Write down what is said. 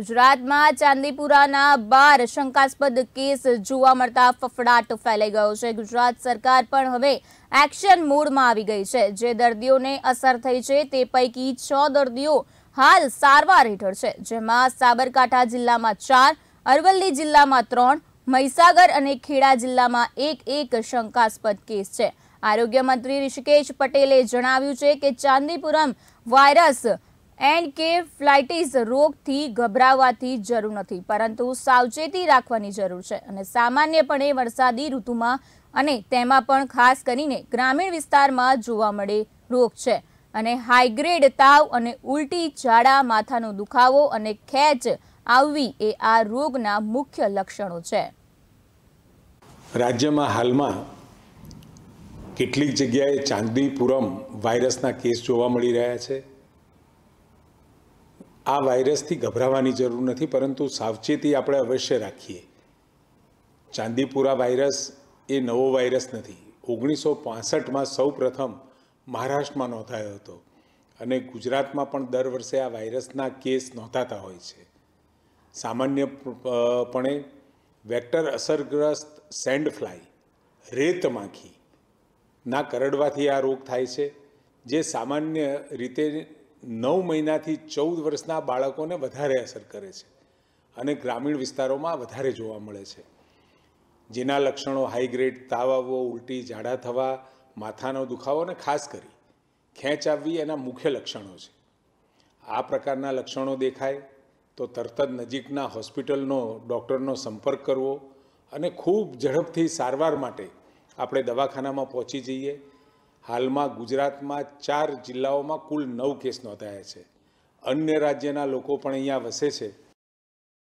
ગુજરાતમાં ચાંદીપુરાના 12 શંકાસ્પદ કેસ જોવા મળતા ફફડાટ ફેલાઈ ગયો છે। ગુજરાત સરકાર પણ હવે એક્શન મોડમાં આવી ગઈ છે। જે દર્દીઓને અસર થઈ છે તે પૈકી 6 દર્દીઓ હાલ સારવાર હેઠળ છે, જેમાં સાબરકાંઠા જિલ્લામાં 4, અરવલ્લી જિલ્લામાં 3, મહીસાગર અને ખેડા જિલ્લામાં એક શંકાસ્પદ કેસ છે। આરોગ્ય મંત્રી ઋષિકેશ પટેલે જણાવ્યું છે કે ચાંદીપુરમ વાયરસ એન્કેફેલાઇટિસ રોગથી ગભરાવવાની જરૂર નથી, પરંતુ સાવચેતી રાખવાની જરૂર છે અને સામાન્યપણે વરસાદી ઋતુમાં અને તેમાં પણ ખાસ કરીને ગ્રામીણ વિસ્તારમાં જોવા મળે રોગ છે અને હાઈગ્રેડ તાવ અને ઉલટી, ઝાડા, માથાનો દુખાવો અને ખેંચ આવવી એ આ રોગના મુખ્ય લક્ષણો છે। રાજ્યમાં હાલમાં કેટલીક જગ્યાએ ચાંદીપુરમ વાયરસના કેસ જોવા મળી રહ્યા છે। આ વાયરસથી ગભરાવાની જરૂર નથી, પરંતુ સાવચેતી આપણે અવશ્ય રાખીએ। ચાંદીપુરા વાયરસ એ નવો વાયરસ નથી। 1965માં સૌપ્રથમ મહારાષ્ટ્રમાં નોંધાયો હતો અને ગુજરાતમાં પણ દર વર્ષે આ વાયરસના કેસ નોંધાતા હોય છે। સામાન્યપણે વેક્ટર અસરગ્રસ્ત સેન્ડ ફ્લાય, રેત માખીના કરડવાથી આ રોગ થાય છે, જે સામાન્ય રીતે 9 મહિનાથી 14 વર્ષના બાળકોને વધારે અસર કરે છે અને ગ્રામીણ વિસ્તારોમાં વધારે જોવા મળે છે। જેના લક્ષણો હાઈગ્રેડ તાવ આવવો, ઉલટી, ઝાડા થવા, માથાનો દુખાવો અને ખાસ કરી ખેંચ આવવી એના મુખ્ય લક્ષણો છે। આ પ્રકારના લક્ષણો દેખાય તો તરત જ નજીકના હોસ્પિટલનો ડૉક્ટરનો સંપર્ક કરવો અને ખૂબ ઝડપથી સારવાર માટે આપણે દવાખાનામાં પહોંચી જઈએ। હાલમાં ગુજરાતમાં 4 જિલ્લાઓમાં કુલ 9 કેસ નોંધાયા છે। અન્ય રાજ્યના લોકો પણ અહીંયા વસે છે।